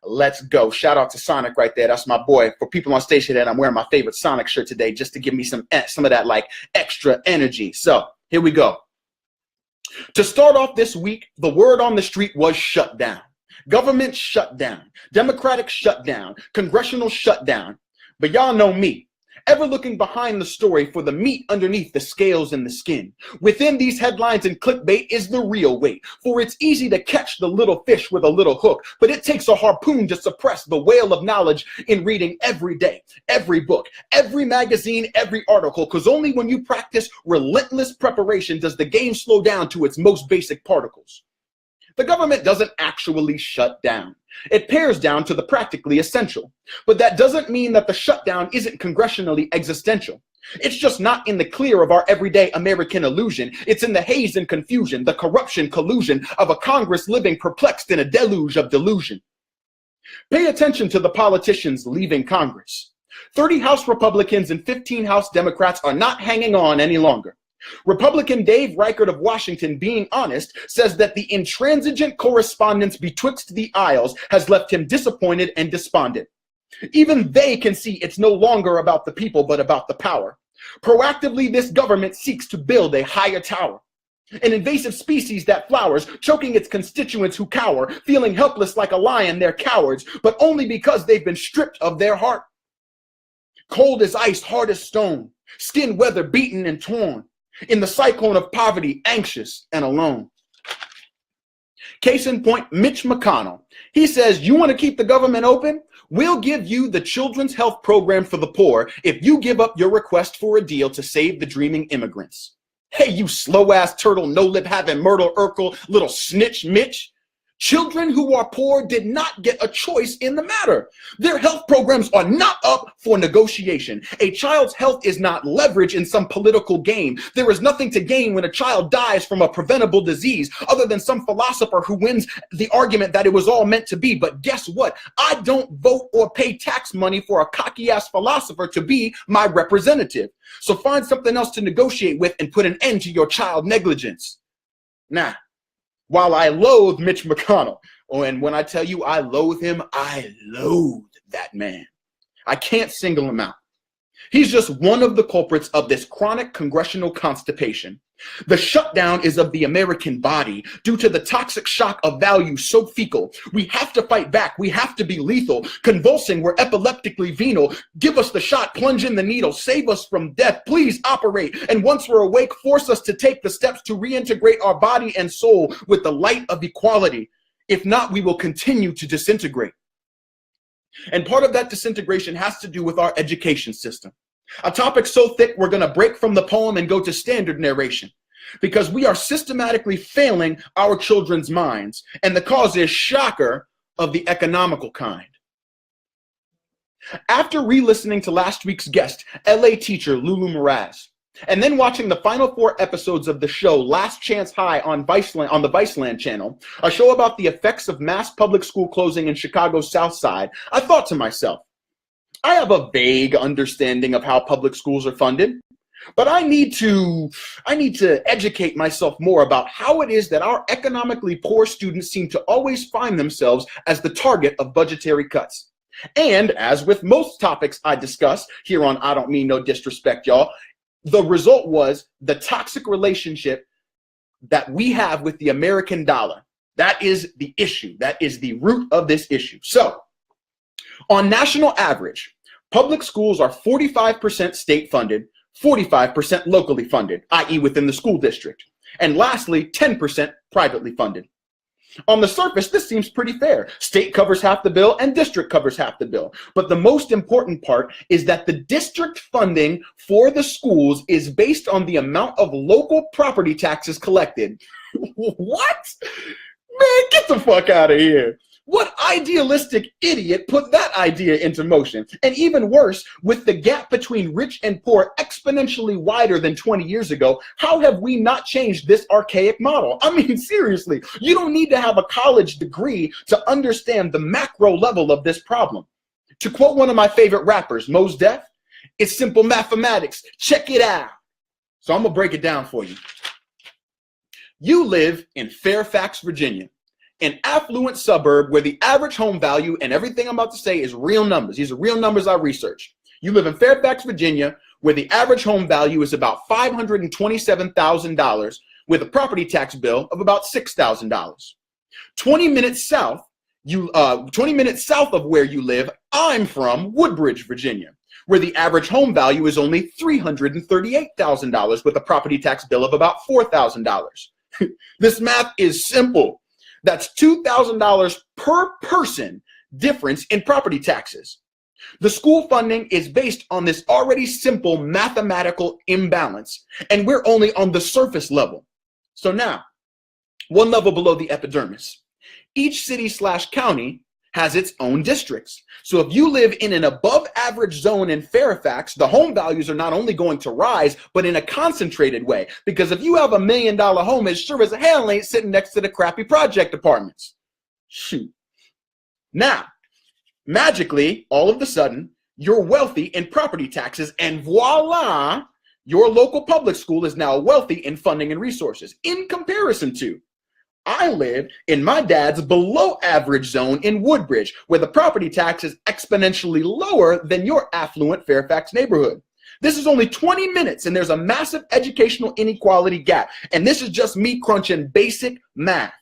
Let's go. Shout out to Sonic right there. That's my boy. For people on station, that I'm wearing my favorite Sonic shirt today just to give me some of that like extra energy. So here we go. To start off this week, the word on the street was shut down. Government shut down. Democratic shut down. Congressional shut down. But y'all know me. Ever looking behind the story for the meat underneath the scales and the skin? Within these headlines and clickbait is the real weight. For it's easy to catch the little fish with a little hook, but it takes a harpoon to suppress the whale of knowledge in reading every day, every book, every magazine, every article, because only when you practice relentless preparation does the game slow down to its most basic particles. The government doesn't actually shut down. It pares down to the practically essential. But that doesn't mean that the shutdown isn't congressionally existential. It's just not in the clear of our everyday American illusion. It's in the haze and confusion, the corruption, collusion of a Congress living perplexed in a deluge of delusion. Pay attention to the politicians leaving Congress. 30 House Republicans and 15 House Democrats are not hanging on any longer. Republican Dave Reichert of Washington, being honest, says that the intransigent correspondence betwixt the aisles has left him disappointed and despondent. Even they can see it's no longer about the people, but about the power. Proactively, this government seeks to build a higher tower. An invasive species that flowers, choking its constituents who cower, feeling helpless like a lion, they're cowards, but only because they've been stripped of their heart. Cold as ice, hard as stone, skin weather beaten and torn. In the cyclone of poverty, anxious and alone. Case in point, Mitch McConnell. He says, you want to keep the government open? We'll give you the Children's Health Program for the poor if you give up your request for a deal to save the dreaming immigrants. Hey, you slow-ass turtle, no-lip-having Myrtle Urkel, little snitch Mitch. Children who are poor did not get a choice in the matter. Their health programs are not up for negotiation. A child's health is not leverage in some political game. There is nothing to gain when a child dies from a preventable disease other than some philosopher who wins the argument that it was all meant to be. But guess what? I don't vote or pay tax money for a cocky-ass philosopher to be my representative. So find something else to negotiate with and put an end to your child negligence. Nah. While I loathe Mitch McConnell, and when I tell you I loathe him, I loathe that man. I can't single him out. He's just one of the culprits of this chronic congressional constipation. The shutdown is of the American body due to the toxic shock of values so fecal. We have to fight back. We have to be lethal. Convulsing, we're epileptically venal. Give us the shot, plunge in the needle, save us from death. Please operate. And once we're awake, force us to take the steps to reintegrate our body and soul with the light of equality. If not, we will continue to disintegrate. And part of that disintegration has to do with our education system. A topic so thick, we're going to break from the poem and go to standard narration because we are systematically failing our children's minds. And the cause is, shocker, of the economical kind. After re-listening to last week's guest, LA teacher Lulu Mraz, and then watching the final 4 episodes of the show Last Chance High on Viceland, on the Viceland channel, a show about the effects of mass public school closing in Chicago's South Side, I thought to myself, I have a vague understanding of how public schools are funded, but I need to educate myself more about how it is that our economically poor students seem to always find themselves as the target of budgetary cuts. And as with most topics I discuss here on I Don't Mean No Disrespect, y'all, the result was the toxic relationship that we have with the American dollar. That is the issue. That is the root of this issue. So, on national average, public schools are 45% state funded, 45% locally funded, i.e. within the school district, and lastly, 10% privately funded. On the surface, this seems pretty fair. State covers half the bill and district covers half the bill. But the most important part is that the district funding for the schools is based on the amount of local property taxes collected. What? Man, get the fuck out of here. What idealistic idiot put that idea into motion? And even worse, with the gap between rich and poor exponentially wider than 20 years ago, how have we not changed this archaic model? I mean, seriously, you don't need to have a college degree to understand the macro level of this problem. To quote one of my favorite rappers, Mos Def, it's simple mathematics. Check it out. So I'm gonna break it down for you. You live in Fairfax, Virginia. an affluent suburb where the average home value, and everything I'm about to say is real numbers. These are real numbers I researched. You live in Fairfax, Virginia, where the average home value is about $527,000 with a property tax bill of about $6,000. 20 minutes south of where you live, I'm from Woodbridge, Virginia, where the average home value is only $338,000 with a property tax bill of about $4,000. This math is simple. That's $2,000 per person difference in property taxes. The school funding is based on this already simple mathematical imbalance, and we're only on the surface level. So now, one level below the epidermis. Each city/county has its own districts. So if you live in an above average zone in Fairfax, the home values are not only going to rise, but in a concentrated way. Because if you have $1 million home, it sure as hell ain't sitting next to the crappy project apartments. Shoot. Now, magically, all of a sudden, you're wealthy in property taxes, and voila, your local public school is now wealthy in funding and resources. In comparison to, I live in my dad's below average zone in Woodbridge, where the property tax is exponentially lower than your affluent Fairfax neighborhood. This is only 20 minutes, and there's a massive educational inequality gap. And this is just me crunching basic math.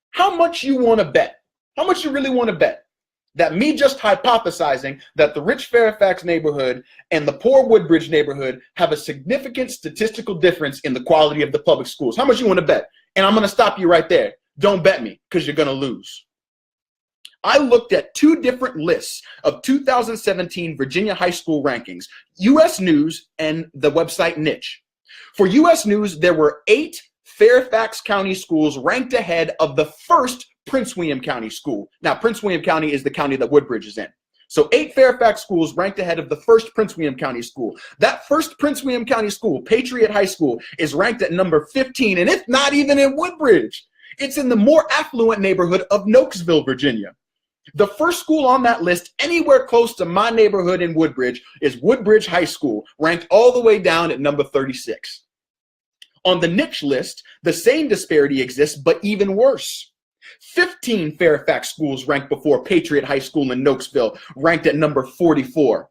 How much you want to bet? How much you really want to bet that me just hypothesizing that the rich Fairfax neighborhood and the poor Woodbridge neighborhood have a significant statistical difference in the quality of the public schools? How much you want to bet? And I'm going to stop you right there. Don't bet me, because you're going to lose. I looked at two different lists of 2017 Virginia high school rankings, U.S. News and the website Niche. For U.S. News, there were 8 Fairfax County schools ranked ahead of the first Prince William County school. Now, Prince William County is the county that Woodbridge is in. So 8 Fairfax schools ranked ahead of the first Prince William County school. That first Prince William County school, Patriot High School, is ranked at number 15, and it's not even in Woodbridge. It's in the more affluent neighborhood of Nokesville, Virginia. The first school on that list anywhere close to my neighborhood in Woodbridge is Woodbridge High School, ranked all the way down at number 36. On the niche list, the same disparity exists, but even worse. 15 Fairfax schools ranked before Patriot High School in Nokesville, ranked at number 44.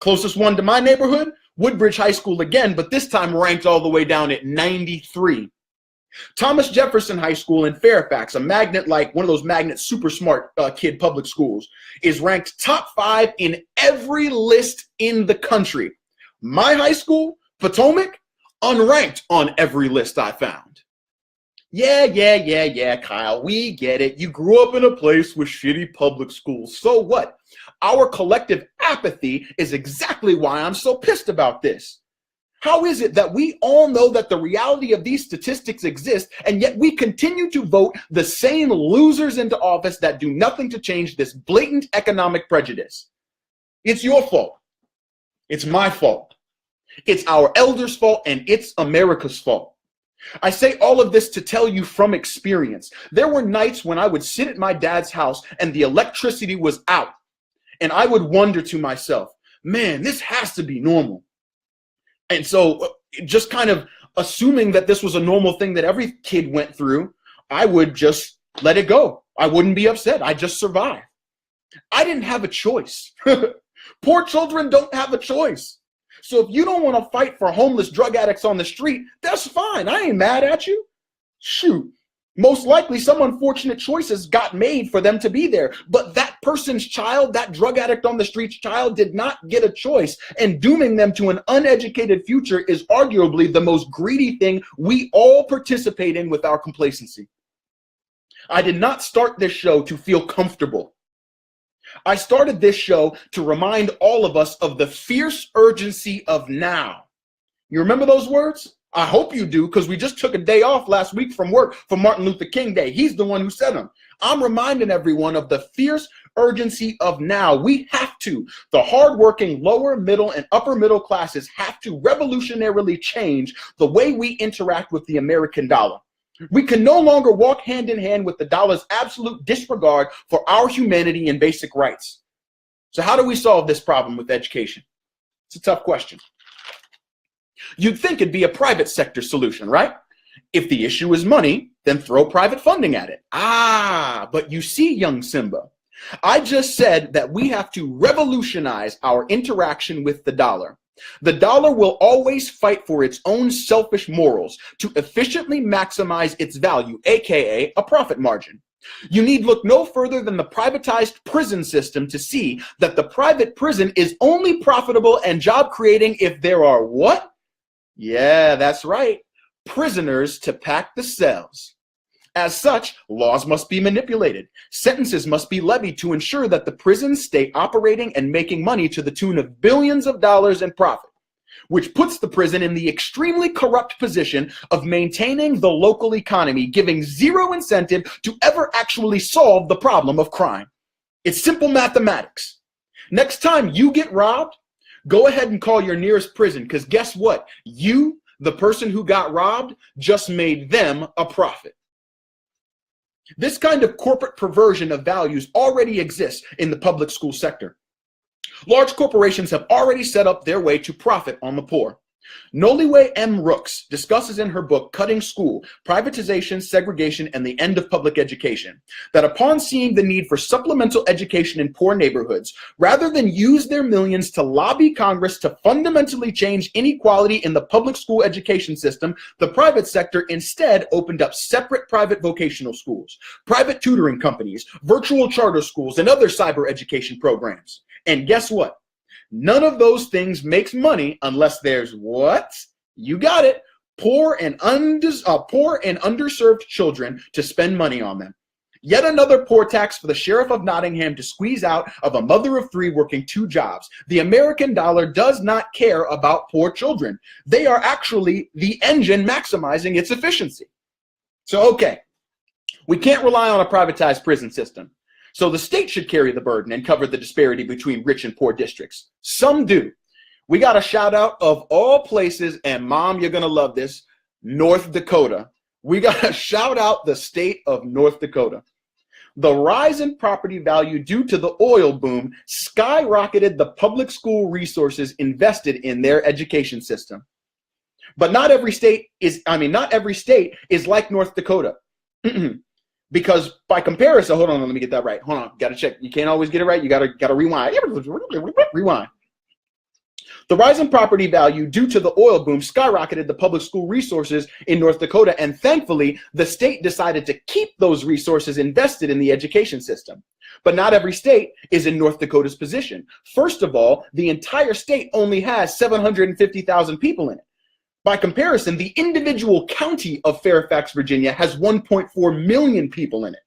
Closest one to my neighborhood, Woodbridge High School again, but this time ranked all the way down at 93. Thomas Jefferson High School in Fairfax, a magnet, like one of those magnet super smart kid public schools, is ranked top 5 in every list in the country. My high school, Potomac, unranked on every list I found. Yeah, Kyle, we get it. You grew up in a place with shitty public schools. So what? Our collective apathy is exactly why I'm so pissed about this. How is it that we all know that the reality of these statistics exists, and yet we continue to vote the same losers into office that do nothing to change this blatant economic prejudice? It's your fault. It's my fault. It's our elders' fault, and it's America's fault. I say all of this to tell you from experience. There were nights when I would sit at my dad's house and the electricity was out, and I would wonder to myself, man, this has to be normal. And so just kind of assuming that this was a normal thing that every kid went through, I would just let it go. I wouldn't be upset. I just survive. I didn't have a choice. Poor children don't have a choice. So if you don't want to fight for homeless drug addicts on the street, that's fine. I ain't mad at you. Shoot. Most likely some unfortunate choices got made for them to be there. But that person's child, that drug addict on the street's child, did not get a choice. And dooming them to an uneducated future is arguably the most greedy thing we all participate in with our complacency. I did not start this show to feel comfortable. I started this show to remind all of us of the fierce urgency of now. You remember those words? I hope you do, because we just took a day off last week from work for Martin Luther King Day. He's the one who said them. I'm reminding everyone of the fierce urgency of now. We have to. The hardworking lower, middle, and upper middle classes have to revolutionarily change the way we interact with the American dollar. We can no longer walk hand in hand with the dollar's absolute disregard for our humanity and basic rights. So how do we solve this problem with education? It's a tough question. You'd think it'd be a private sector solution, right? If the issue is money, then throw private funding at it. Ah, but you see, young Simba, I just said that we have to revolutionize our interaction with the dollar. The dollar will always fight for its own selfish morals to efficiently maximize its value, aka a profit margin. You need look no further than the privatized prison system to see that the private prison is only profitable and job creating if there are what? Yeah, that's right. Prisoners to pack the cells. As such, laws must be manipulated. Sentences must be levied to ensure that the prisons stay operating and making money to the tune of billions of dollars in profit, which puts the prison in the extremely corrupt position of maintaining the local economy, giving zero incentive to ever actually solve the problem of crime. It's simple mathematics. Next time you get robbed, go ahead and call your nearest prison, because guess what? You, the person who got robbed, just made them a profit. This kind of corporate perversion of values already exists in the public school sector. Large corporations have already set up their way to profit on the poor. Noliwe M. Rooks discusses in her book, Cutting School, Privatization, Segregation, and the End of Public Education, that upon seeing the need for supplemental education in poor neighborhoods, rather than use their millions to lobby Congress to fundamentally change inequality in the public school education system, the private sector instead opened up separate private vocational schools, private tutoring companies, virtual charter schools, and other cyber education programs. And guess what? None of those things makes money unless there's what? You got it. Poor and underserved children to spend money on them. Yet another poor tax for the Sheriff of Nottingham to squeeze out of a mother of three working 2 jobs. The American dollar does not care about poor children. They are actually the engine maximizing its efficiency. So, okay, we can't rely on a privatized prison system. So the state should carry the burden and cover the disparity between rich and poor districts. Some do. We got a shout out of all places, and Mom, you're going to love this, North Dakota. We got to shout out the state of North Dakota. The rise in property value due to the oil boom skyrocketed the public school resources invested in their education system. But not every state is like North Dakota. Because by comparison, hold on, let me get that right. Hold on, got to check. You can't always get it right. You got to rewind. Rewind. The rise in property value due to the oil boom skyrocketed the public school resources in North Dakota, and thankfully, the state decided to keep those resources invested in the education system. But not every state is in North Dakota's position. First of all, the entire state only has 750,000 people in it. By comparison, the individual county of Fairfax, Virginia has 1.4 million people in it.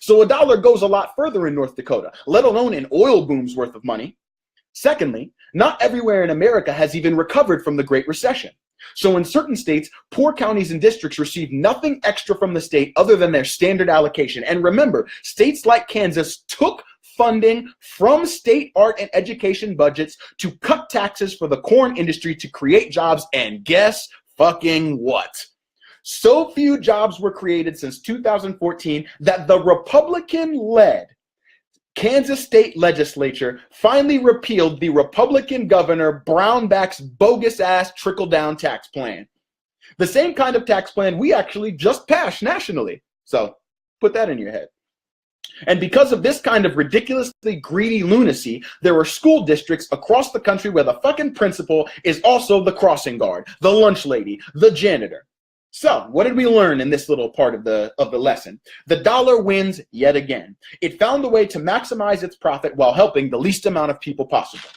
So a dollar goes a lot further in North Dakota, let alone an oil boom's worth of money. Secondly, not everywhere in America has even recovered from the Great Recession. So in certain states, poor counties and districts receive nothing extra from the state other than their standard allocation. And remember, states like Kansas took funding from state art and education budgets to cut taxes for the corn industry to create jobs, and guess fucking what? So few jobs were created since 2014 that the Republican-led Kansas state legislature finally repealed the Republican governor Brownback's bogus-ass trickle-down tax plan. The same kind of tax plan we actually just passed nationally. So put that in your head. And because of this kind of ridiculously greedy lunacy, there are school districts across the country where the fucking principal is also the crossing guard, the lunch lady, the janitor. So what did we learn in this little part of the lesson? The dollar wins yet again. It found a way to maximize its profit while helping the least amount of people possible.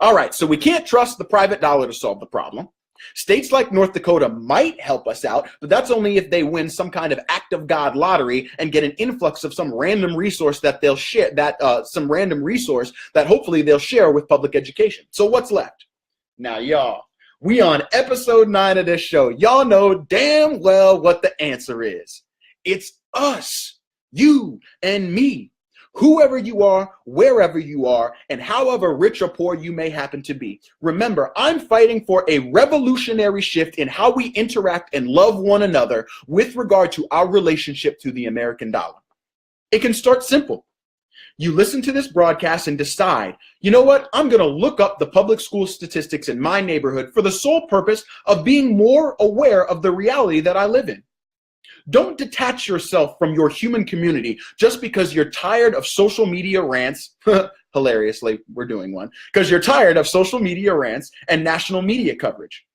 All right, so we can't trust the private dollar to solve the problem. States like North Dakota might help us out, but that's only if they win some kind of act of God lottery and get an influx of some random resource that they'll share, some random resource that hopefully they'll share with public education. So what's left? Now, y'all, we on episode 9 of this show. Y'all know damn well what the answer is. It's us, you and me. Whoever you are, wherever you are, and however rich or poor you may happen to be. Remember, I'm fighting for a revolutionary shift in how we interact and love one another with regard to our relationship to the American dollar. It can start simple. You listen to this broadcast and decide, you know what, I'm going to look up the public school statistics in my neighborhood for the sole purpose of being more aware of the reality that I live in. Don't detach yourself from your human community just because you're tired of social media rants. Hilariously, we're doing one. Because you're tired of social media rants and national media coverage.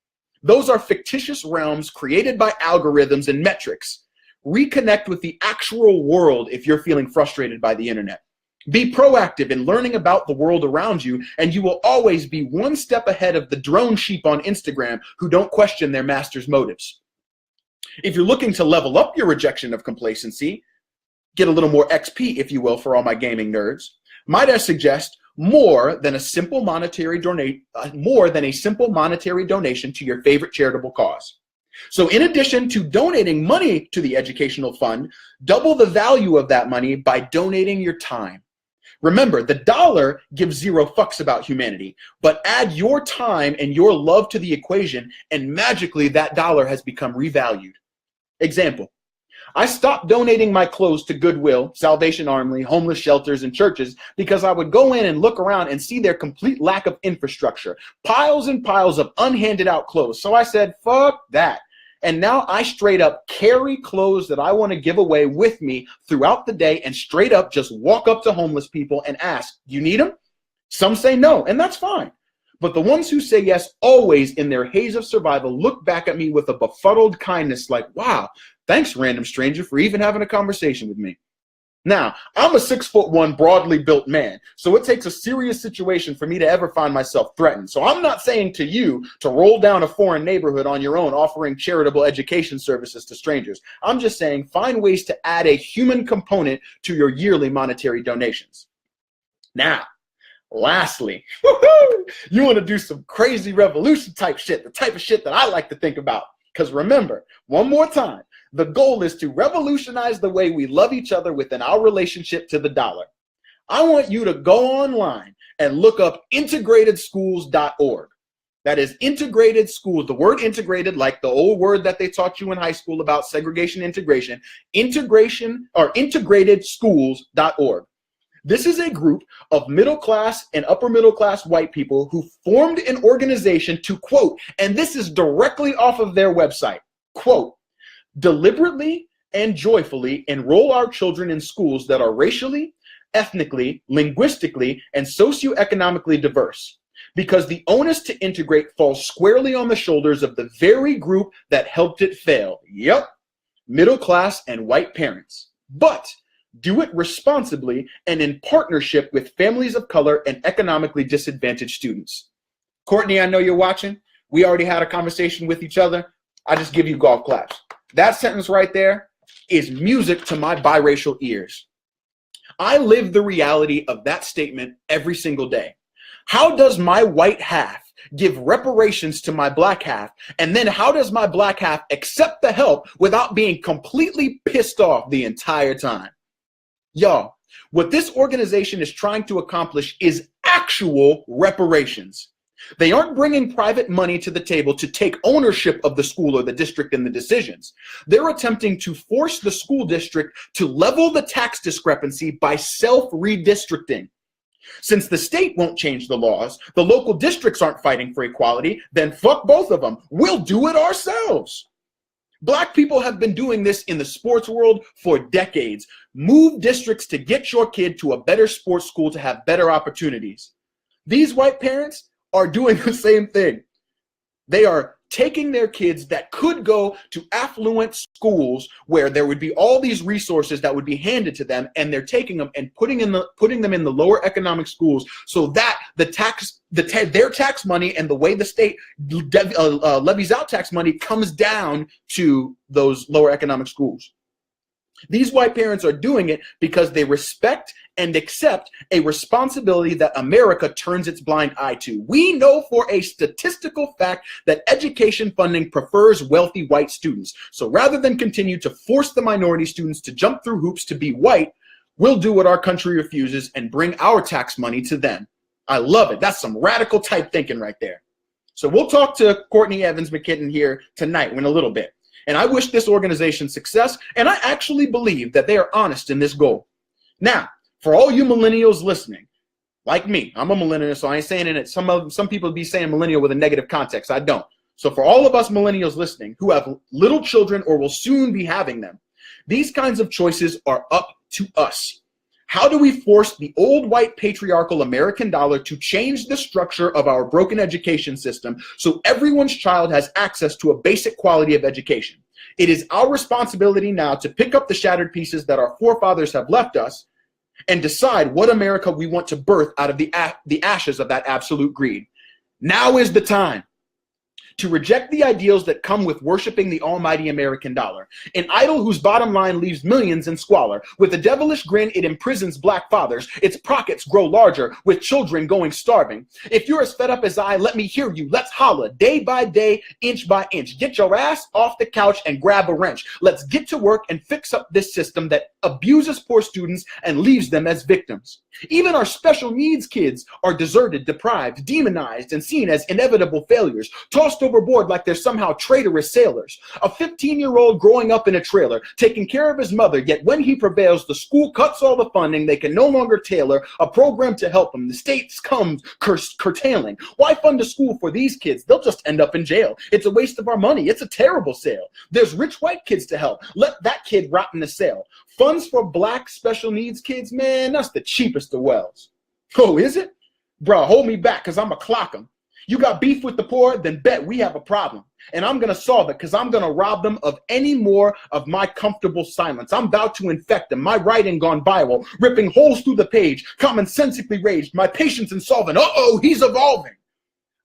Those are fictitious realms created by algorithms and metrics. Reconnect with the actual world if you're feeling frustrated by the internet. Be proactive in learning about the world around you, and you will always be one step ahead of the drone sheep on Instagram who don't question their master's motives. If you're looking to level up your rejection of complacency, get a little more XP, if you will, for all my gaming nerds, might I suggest more than a simple monetary donation to your favorite charitable cause. So in addition to donating money to the educational fund, double the value of that money by donating your time. Remember, the dollar gives zero fucks about humanity, but add your time and your love to the equation, and magically that dollar has become revalued. Example, I stopped donating my clothes to Goodwill, Salvation Army, homeless shelters, and churches because I would go in and look around and see their complete lack of infrastructure, piles and piles of unhanded out clothes. So I said, fuck that. And now I straight up carry clothes that I want to give away with me throughout the day and straight up just walk up to homeless people and ask, do you need them? Some say no, and that's fine. But the ones who say yes always, in their haze of survival, look back at me with a befuddled kindness like, wow, thanks, random stranger, for even having a conversation with me. Now, I'm a 6'1", broadly built man, so it takes a serious situation for me to ever find myself threatened. So I'm not saying to you to roll down a foreign neighborhood on your own offering charitable education services to strangers. I'm just saying find ways to add a human component to your yearly monetary donations. Now, lastly, you want to do some crazy revolution type shit, the type of shit that I like to think about. Because remember, one more time, the goal is to revolutionize the way we love each other within our relationship to the dollar. I want you to go online and look up integratedschools.org. That is integrated schools, the word integrated, like the old word that they taught you in high school about segregation, integration, integratedschools.org. This is a group of middle class and upper middle class white people who formed an organization to, quote, and this is directly off of their website, quote, deliberately and joyfully enroll our children in schools that are racially, ethnically, linguistically, and socioeconomically diverse, because the onus to integrate falls squarely on the shoulders of the very group that helped it fail. Yep, middle class and white parents. But do it responsibly and in partnership with families of color and economically disadvantaged students. Courtney, I know you're watching. We already had a conversation with each other. I just give you golf claps. That sentence right there is music to my biracial ears. I live the reality of that statement every single day. How does my white half give reparations to my black half? And then how does my black half accept the help without being completely pissed off the entire time? Y'all, what this organization is trying to accomplish is actual reparations. They aren't bringing private money to the table to take ownership of the school or the district and the decisions. They're attempting to force the school district to level the tax discrepancy by self-redistricting. Since the state won't change the laws, the local districts aren't fighting for equality, then fuck both of them. We'll do it ourselves. Black people have been doing this in the sports world for decades. Move districts to get your kid to a better sports school to have better opportunities. These white parents are doing the same thing. They are taking their kids that could go to affluent schools where there would be all these resources that would be handed to them, and they're taking them and putting them in the lower economic schools so that their tax money and the way the state levies out tax money comes down to those lower economic schools. These white parents are doing it because they respect and accept a responsibility that America turns its blind eye to. We know for a statistical fact that education funding prefers wealthy white students. So rather than continue to force the minority students to jump through hoops to be white, we'll do what our country refuses and bring our tax money to them. I love it. That's some radical type thinking right there. So we'll talk to Courtney Evans McKitton here tonight in a little bit. And I wish this organization success, and I actually believe that they are honest in this goal. Now, For all you millennials listening, like me, I'm a millennial, so I ain't saying it. Some people be saying millennial with a negative context. I don't. So for all of us millennials listening who have little children or will soon be having them, these kinds of choices are up to us. How do we force the old white patriarchal American dollar to change the structure of our broken education system so everyone's child has access to a basic quality of education? It is our responsibility now to pick up the shattered pieces that our forefathers have left us and decide what America we want to birth out of the ashes of that absolute greed. Now is the time to reject the ideals that come with worshiping the almighty American dollar, an idol whose bottom line leaves millions in squalor. With a devilish grin, it imprisons black fathers. Its pockets grow larger, with children going starving. If you're as fed up as I, let me hear you. Let's holler, day by day, inch by inch. Get your ass off the couch and grab a wrench. Let's get to work and fix up this system that abuses poor students and leaves them as victims. Even our special needs kids are deserted, deprived, demonized, and seen as inevitable failures, tossed overboard like they're somehow traitorous sailors. A 15-year-old growing up in a trailer, taking care of his mother, yet when he prevails, the school cuts all the funding. They can no longer tailor a program to help him. The state comes curtailing. Why fund a school for these kids? They'll just end up in jail. It's a waste of our money. It's a terrible sale. There's rich white kids to help. Let that kid rot in the sale. Funds for black special needs kids, man, that's the cheapest of wells. Oh, is it? Bro, hold me back, because I'm going to clock them. You got beef with the poor? Then bet we have a problem. And I'm going to solve it, because I'm going to rob them of any more of my comfortable silence. I'm about to infect them. My writing gone viral, ripping holes through the page, commonsensically raged, my patience insolvent. Uh-oh, he's evolving.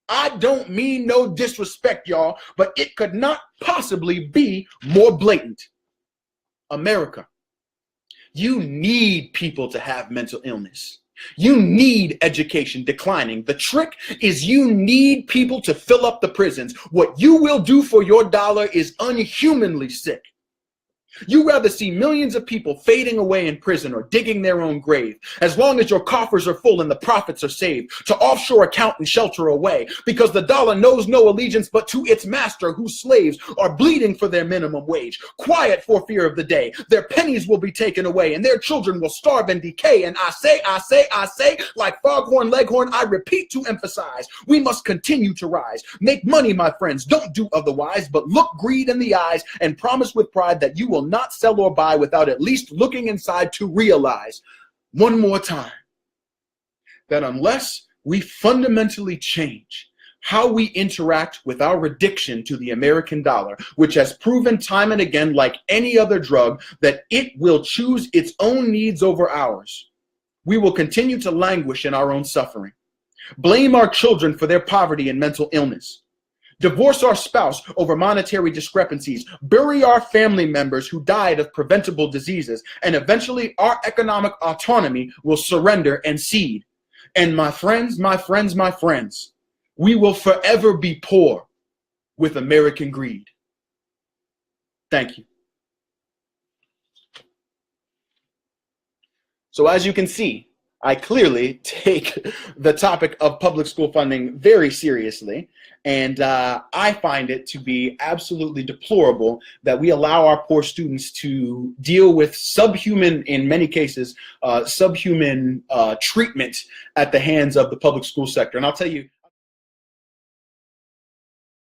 I don't mean no disrespect, y'all, but it could not possibly be more blatant. America, you need people to have mental illness. You need education declining. The trick is you need people to fill up the prisons. What you will do for your dollar is unhumanly sick. You rather see millions of people fading away in prison or digging their own grave, as long as your coffers are full and the profits are saved, to offshore account and shelter away, because the dollar knows no allegiance but to its master, whose slaves are bleeding for their minimum wage. Quiet for fear of the day. Their pennies will be taken away and their children will starve and decay. And I say, like Foghorn Leghorn, I repeat to emphasize, we must continue to rise. Make money, my friends. Don't do otherwise, but look greed in the eyes and promise with pride that you will not sell or buy without at least looking inside to realize one more time that unless we fundamentally change how we interact with our addiction to the American dollar, which has proven time and again, like any other drug, that it will choose its own needs over ours, we will continue to languish in our own suffering, blame our children for their poverty and mental illness, divorce our spouse over monetary discrepancies, bury our family members who died of preventable diseases, and eventually our economic autonomy will surrender and cede. And my friends, we will forever be poor with American greed. Thank you. So as you can see, I clearly take the topic of public school funding very seriously, and I find it to be absolutely deplorable that we allow our poor students to deal with subhuman, in many cases, subhuman treatment at the hands of the public school sector. And I'll tell you,